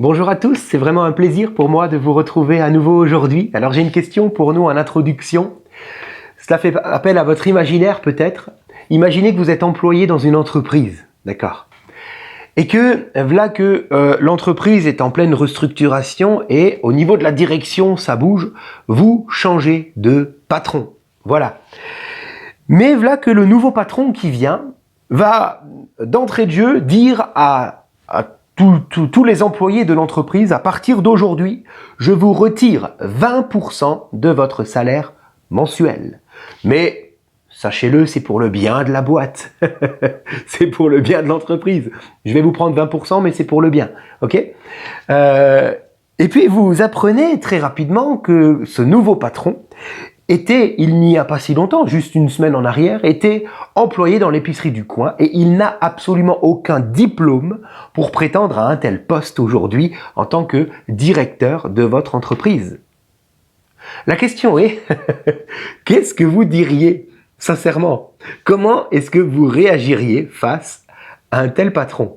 Bonjour à tous, c'est vraiment un plaisir pour moi de vous retrouver à nouveau aujourd'hui. Alors j'ai une question pour nous en introduction. Cela fait appel à votre imaginaire peut-être. Imaginez que vous êtes employé dans une entreprise, d'accord? Et que voilà que l'entreprise est en pleine restructuration et au niveau de la direction ça bouge, vous changez de patron. Voilà. Mais voilà que le nouveau patron qui vient va d'entrée de jeu dire à tous les employés de l'entreprise, à partir d'aujourd'hui, je vous retire 20% de votre salaire mensuel. Mais sachez-le, c'est pour le bien de la boîte. C'est pour le bien de l'entreprise. Je vais vous prendre 20%, mais c'est pour le bien. Ok Et puis vous apprenez très rapidement que ce nouveau patron était, il n'y a pas si longtemps, juste une semaine en arrière, était employé dans l'épicerie du coin et il n'a absolument aucun diplôme pour prétendre à un tel poste aujourd'hui en tant que directeur de votre entreprise. La question est, qu'est-ce que vous diriez, sincèrement? Comment est-ce que vous réagiriez face à un tel patron?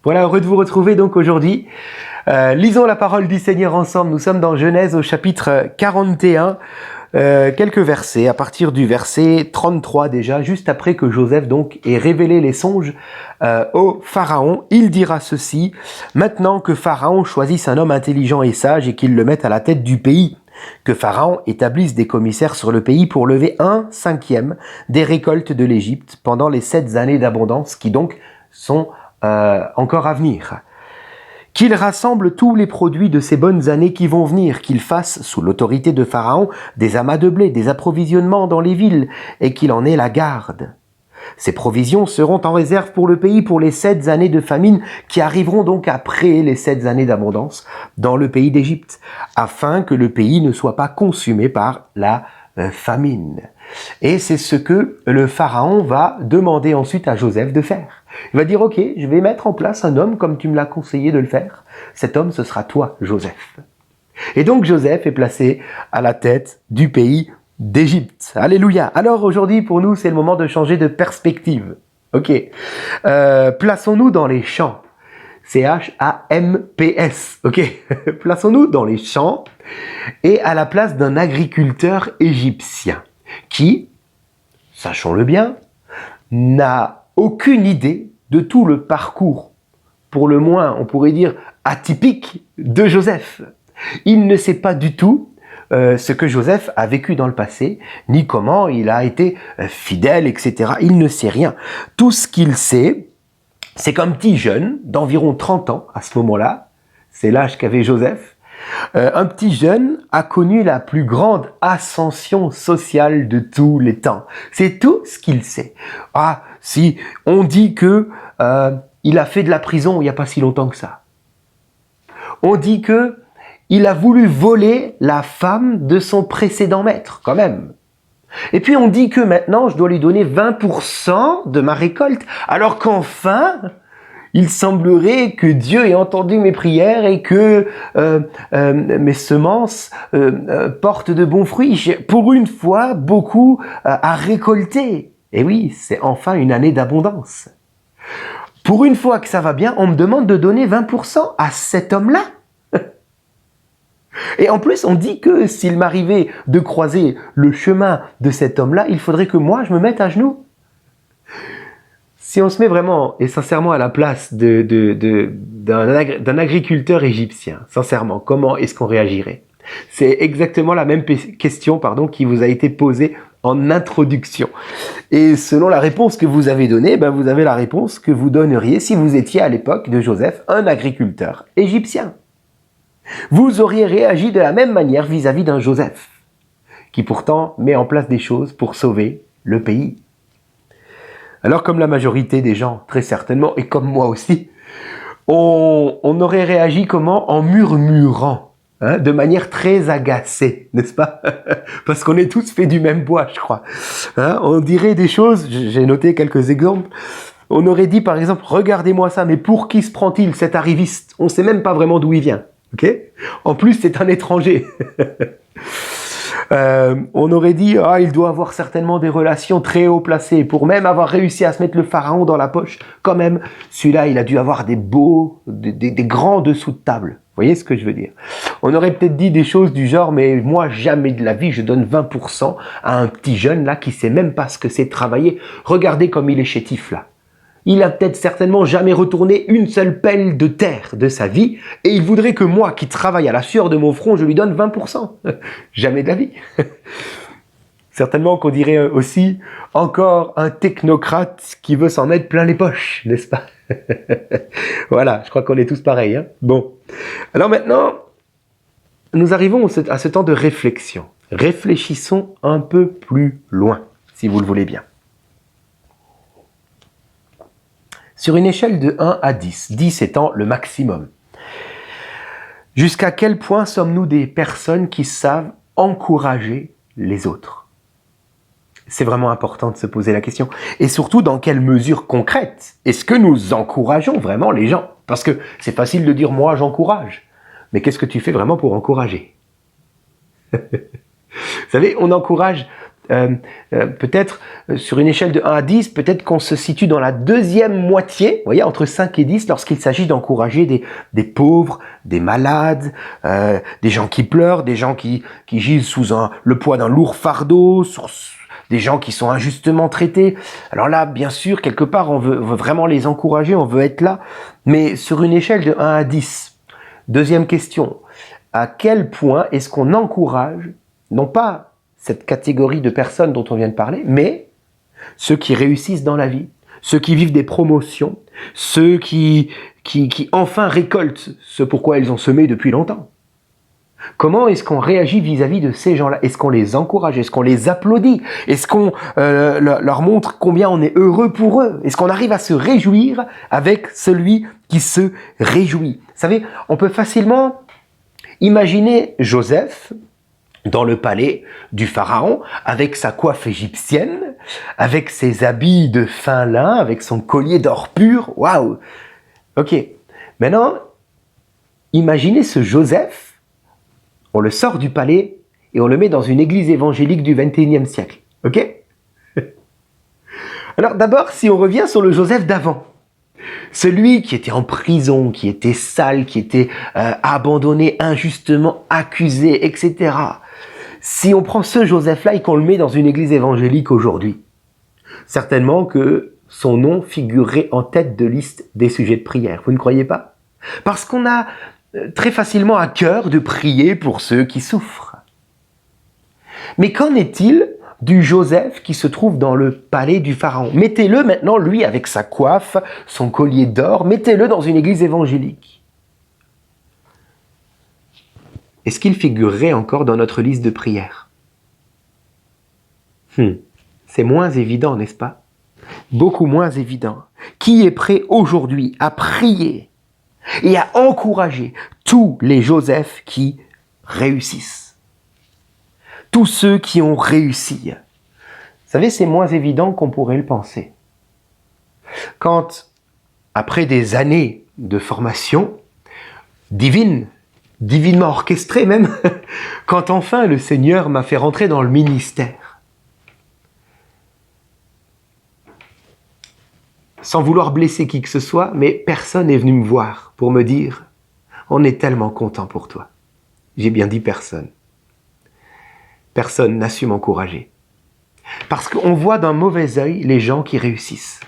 Voilà, heureux de vous retrouver donc aujourd'hui. Lisons la parole du Seigneur ensemble. Nous sommes dans Genèse au chapitre 41, quelques versets, à partir du verset 33 déjà, juste après que Joseph donc ait révélé les songes au Pharaon. Il dira ceci: maintenant que Pharaon choisisse un homme intelligent et sage et qu'il le mette à la tête du pays, que Pharaon établisse des commissaires sur le pays pour lever 1/5 des récoltes de l'Égypte pendant les 7 années d'abondance qui donc sont encore à venir. Qu'il rassemble tous les produits de ces bonnes années qui vont venir, qu'il fasse, sous l'autorité de Pharaon, des amas de blé, des approvisionnements dans les villes, et qu'il en ait la garde. Ces provisions seront en réserve pour le pays pour les 7 années de famine qui arriveront donc après les 7 années d'abondance dans le pays d'Égypte, afin que le pays ne soit pas consumé par la famine. Et c'est ce que le Pharaon va demander ensuite à Joseph de faire. Il va dire, ok, je vais mettre en place un homme comme tu me l'as conseillé de le faire. Cet homme, ce sera toi, Joseph. Et donc Joseph est placé à la tête du pays d'Égypte. Alléluia. Alors aujourd'hui, pour nous, c'est le moment de changer de perspective. Ok. Plaçons-nous dans les champs. C-H-A-M-P-S. Ok. Plaçons-nous dans les champs et à la place d'un agriculteur égyptien qui, sachons-le bien, n'a aucune idée de tout le parcours, pour le moins, on pourrait dire, atypique de Joseph. Il ne sait pas du tout ce que Joseph a vécu dans le passé, ni comment il a été fidèle, etc. Il ne sait rien. Tout ce qu'il sait, c'est qu'un petit jeune d'environ 30 ans, à ce moment-là, c'est l'âge qu'avait Joseph, un petit jeune a connu la plus grande ascension sociale de tous les temps. C'est tout ce qu'il sait. Ah, si, on dit que il a fait de la prison il n'y a pas si longtemps que ça. On dit que il a voulu voler la femme de son précédent maître, quand même. Et puis on dit que maintenant je dois lui donner 20% de ma récolte, alors qu'enfin, il semblerait que Dieu ait entendu mes prières et que mes semences portent de bons fruits. J'ai pour une fois beaucoup à récolter. Et oui, c'est enfin une année d'abondance. Pour une fois que ça va bien, on me demande de donner 20% à cet homme-là. Et en plus, on dit que s'il m'arrivait de croiser le chemin de cet homme-là, il faudrait que moi, je me mette à genoux. Si on se met vraiment et sincèrement à la place d'un agriculteur égyptien, sincèrement, comment est-ce qu'on réagirait? C'est exactement la même question qui vous a été posée en introduction. Et selon la réponse que vous avez donnée, vous avez la réponse que vous donneriez si vous étiez à l'époque de Joseph un agriculteur égyptien. Vous auriez réagi de la même manière vis-à-vis d'un Joseph, qui pourtant met en place des choses pour sauver le pays. Alors comme la majorité des gens, très certainement, et comme moi aussi, on aurait réagi comment? En murmurant. hein, de manière très agacée, n'est-ce pas? Parce qu'on est tous faits du même bois, je crois. Hein, on dirait des choses, j'ai noté quelques exemples. On aurait dit par exemple, regardez-moi ça, mais pour qui se prend-il cet arriviste? On ne sait même pas vraiment d'où il vient. Okay, en plus, c'est un étranger. On aurait dit, ah, il doit avoir certainement des relations très haut placées pour même avoir réussi à se mettre le pharaon dans la poche. Quand même, celui-là, il a dû avoir des grands dessous de table. Vous voyez ce que je veux dire? On aurait peut-être dit des choses du genre, mais moi, jamais de la vie, je donne 20% à un petit jeune là qui sait même pas ce que c'est de travailler. Regardez comme il est chétif là. Il a peut-être certainement jamais retourné une seule pelle de terre de sa vie et il voudrait que moi, qui travaille à la sueur de mon front, je lui donne 20%. Jamais de la vie. Certainement qu'on dirait aussi encore un technocrate qui veut s'en mettre plein les poches, n'est-ce pas? Voilà, je crois qu'on est tous pareils. Hein, bon. Alors maintenant, nous arrivons à ce temps de réflexion. Réfléchissons un peu plus loin, si vous le voulez bien. Sur une échelle de 1 à 10, 10 étant le maximum, jusqu'à quel point sommes-nous des personnes qui savent encourager les autres? C'est vraiment important de se poser la question. Et surtout, dans quelle mesure concrète est-ce que nous encourageons vraiment les gens? Parce que c'est facile de dire « moi, j'encourage ». Mais qu'est-ce que tu fais vraiment pour encourager? Vous savez, on encourage... peut-être sur une échelle de 1 à 10, peut-être qu'on se situe dans la deuxième moitié, vous voyez, entre 5 et 10, lorsqu'il s'agit d'encourager des pauvres, des malades, des gens qui pleurent, des gens qui gisent sous le poids d'un lourd fardeau, des gens qui sont injustement traités. Alors là, bien sûr, quelque part, on veut vraiment les encourager, on veut être là, mais sur une échelle de 1 à 10, deuxième question, à quel point est-ce qu'on encourage, non pas cette catégorie de personnes dont on vient de parler, mais ceux qui réussissent dans la vie, ceux qui vivent des promotions, ceux qui enfin récoltent ce pourquoi ils ont semé depuis longtemps. Comment est-ce qu'on réagit vis-à-vis de ces gens-là? Est-ce qu'on les encourage? Est-ce qu'on les applaudit? Est-ce qu'on leur montre combien on est heureux pour eux? Est-ce qu'on arrive à se réjouir avec celui qui se réjouit? Vous savez, on peut facilement imaginer Joseph dans le palais du pharaon, avec sa coiffe égyptienne, avec ses habits de fin lin, avec son collier d'or pur. Waouh! Ok. Maintenant, imaginez ce Joseph, on le sort du palais et on le met dans une église évangélique du XXIe siècle. Ok? Alors d'abord, si on revient sur le Joseph d'avant, celui qui était en prison, qui était sale, qui était abandonné, injustement accusé, etc. Si on prend ce Joseph-là et qu'on le met dans une église évangélique aujourd'hui, certainement que son nom figurerait en tête de liste des sujets de prière. Vous ne croyez pas? Parce qu'on a très facilement à cœur de prier pour ceux qui souffrent. Mais qu'en est-il du Joseph qui se trouve dans le palais du pharaon? Mettez-le maintenant, lui, avec sa coiffe, son collier d'or, mettez-le dans une église évangélique. Est-ce qu'il figurerait encore dans notre liste de prières? C'est moins évident, n'est-ce pas? Beaucoup moins évident. Qui est prêt aujourd'hui à prier et à encourager tous les Joseph qui réussissent? Tous ceux qui ont réussi. Vous savez, c'est moins évident qu'on pourrait le penser. Quand, après des années de formation divinement orchestrée même, quand enfin le Seigneur m'a fait rentrer dans le ministère, sans vouloir blesser qui que ce soit, mais personne n'est venu me voir pour me dire « On est tellement content pour toi ». J'ai bien dit personne. Personne n'a su m'encourager. Parce qu'on voit d'un mauvais œil les gens qui réussissent.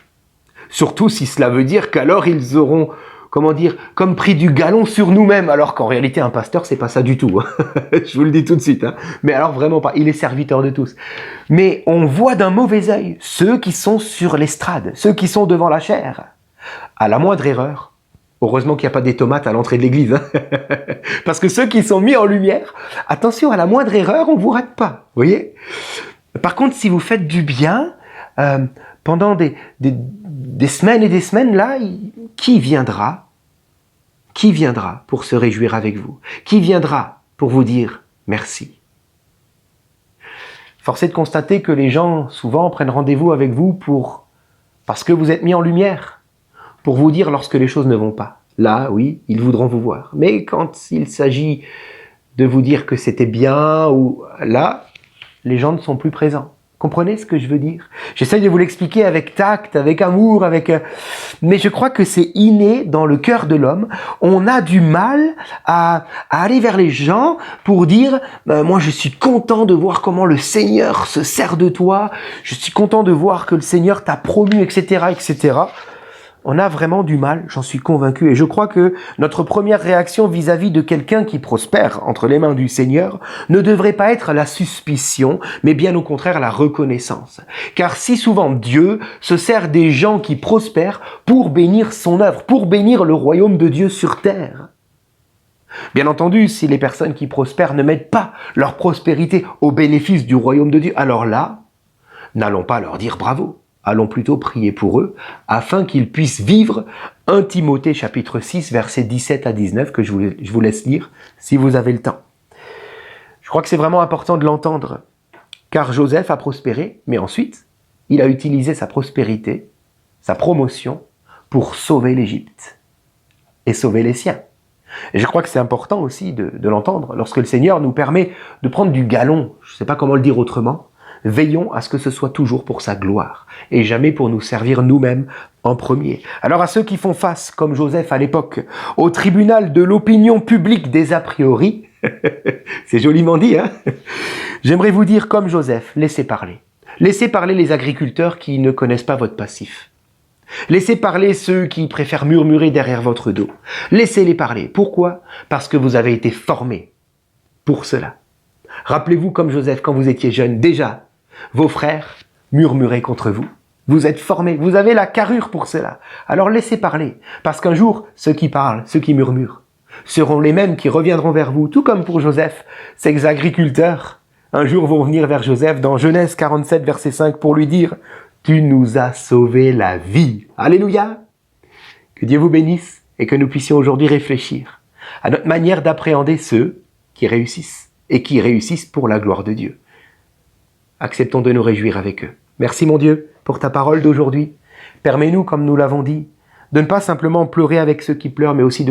Surtout si cela veut dire qu'alors ils auront, comme pris du galon sur nous-mêmes, alors qu'en réalité un pasteur c'est pas ça du tout. Je vous le dis tout de suite. Mais alors vraiment pas, il est serviteur de tous. Mais on voit d'un mauvais œil ceux qui sont sur l'estrade, ceux qui sont devant la chaire. À la moindre erreur, heureusement qu'il n'y a pas des tomates à l'entrée de l'église. Parce que ceux qui sont mis en lumière, attention, à la moindre erreur, on ne vous rate pas. Vous voyez? Par contre, si vous faites du bien, pendant des semaines et des semaines, là, qui viendra pour se réjouir avec vous? Qui viendra pour vous dire merci. Force est de constater que les gens, souvent, prennent rendez-vous avec vous parce que vous êtes mis en lumière, pour vous dire lorsque les choses ne vont pas. Là, oui, ils voudront vous voir. Mais quand il s'agit de vous dire que c'était bien, ou là, les gens ne sont plus présents. Comprenez ce que je veux dire? J'essaye de vous l'expliquer avec tact, avec amour, mais je crois que c'est inné dans le cœur de l'homme. On a du mal à aller vers les gens pour dire moi je suis content de voir comment le Seigneur se sert de toi, je suis content de voir que le Seigneur t'a promu, etc., etc. On a vraiment du mal, j'en suis convaincu. Et je crois que notre première réaction vis-à-vis de quelqu'un qui prospère entre les mains du Seigneur ne devrait pas être la suspicion, mais bien au contraire la reconnaissance. Car si souvent Dieu se sert des gens qui prospèrent pour bénir son œuvre, pour bénir le royaume de Dieu sur terre. Bien entendu, si les personnes qui prospèrent ne mettent pas leur prospérité au bénéfice du royaume de Dieu, alors là, n'allons pas leur dire bravo. Allons plutôt prier pour eux, afin qu'ils puissent vivre 1 Timothée chapitre 6, versets 17 à 19, que je vous laisse lire, si vous avez le temps. Je crois que c'est vraiment important de l'entendre, car Joseph a prospéré, mais ensuite, il a utilisé sa prospérité, sa promotion, pour sauver l'Égypte, et sauver les siens. Et je crois que c'est important aussi de l'entendre, lorsque le Seigneur nous permet de prendre du galon, je ne sais pas comment le dire autrement, veillons à ce que ce soit toujours pour sa gloire et jamais pour nous servir nous-mêmes en premier. Alors à ceux qui font face, comme Joseph à l'époque, au tribunal de l'opinion publique des a priori, c'est joliment dit, hein? J'aimerais vous dire comme Joseph, laissez parler. Laissez parler les agriculteurs qui ne connaissent pas votre passif. Laissez parler ceux qui préfèrent murmurer derrière votre dos. Laissez-les parler. Pourquoi? Parce que vous avez été formés pour cela. Rappelez-vous comme Joseph quand vous étiez jeune, déjà, vos frères murmuraient contre vous. Vous êtes formés, vous avez la carrure pour cela. Alors laissez parler, parce qu'un jour, ceux qui parlent, ceux qui murmurent, seront les mêmes qui reviendront vers vous, tout comme pour Joseph. Ces agriculteurs, un jour vont venir vers Joseph dans Genèse 47, verset 5, pour lui dire « Tu nous as sauvé la vie ». Alléluia. Que Dieu vous bénisse et que nous puissions aujourd'hui réfléchir à notre manière d'appréhender ceux qui réussissent et qui réussissent pour la gloire de Dieu. Acceptons de nous réjouir avec eux. Merci mon Dieu pour ta parole d'aujourd'hui. Permets-nous, comme nous l'avons dit, de ne pas simplement pleurer avec ceux qui pleurent, mais aussi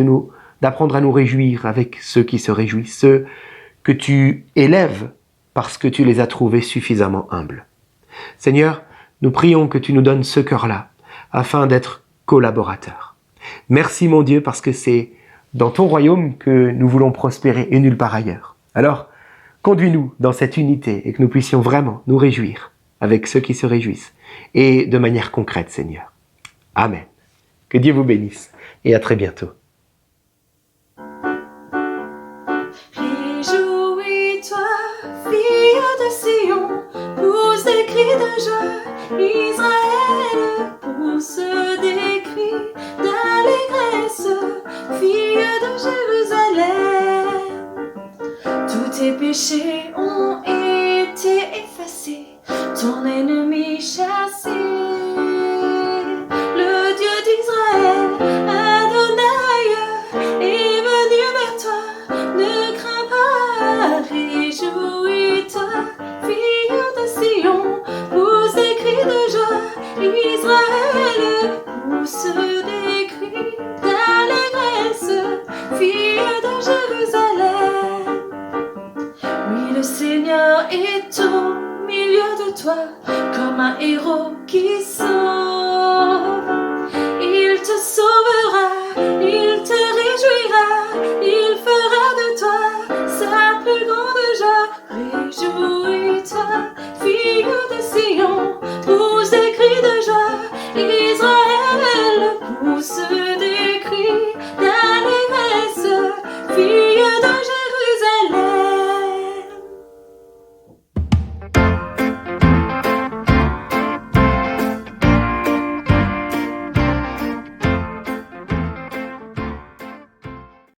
d'apprendre à nous réjouir avec ceux qui se réjouissent, ceux que tu élèves parce que tu les as trouvés suffisamment humbles. Seigneur, nous prions que tu nous donnes ce cœur-là, afin d'être collaborateurs. Merci mon Dieu, parce que c'est dans ton royaume que nous voulons prospérer et nulle part ailleurs. Alors, conduis-nous dans cette unité et que nous puissions vraiment nous réjouir avec ceux qui se réjouissent et de manière concrète, Seigneur. Amen. Que Dieu vous bénisse et à très bientôt. Réjouis-toi, fille de Sion, pousse des cris de joie. Israël pousse des cris d'allégresse, fille de Jérusalem. Tous tes péchés ont été effacés, ton ennemi chassé. Le Dieu d'Israël, Adonai, est venu vers toi. Ne crains pas, réjouis-toi, fille de Sion, pousse des cris de joie. Israël pousse des cris d'allégresse, fille de Jérusalem. Oui, le Seigneur est au milieu de toi, comme un héros qui sauve. Il te sauvera, il te réjouira, il fera de toi sa plus grande joie. Réjouis-toi, fille de Sion, pousse des cris de joie. Israël pousse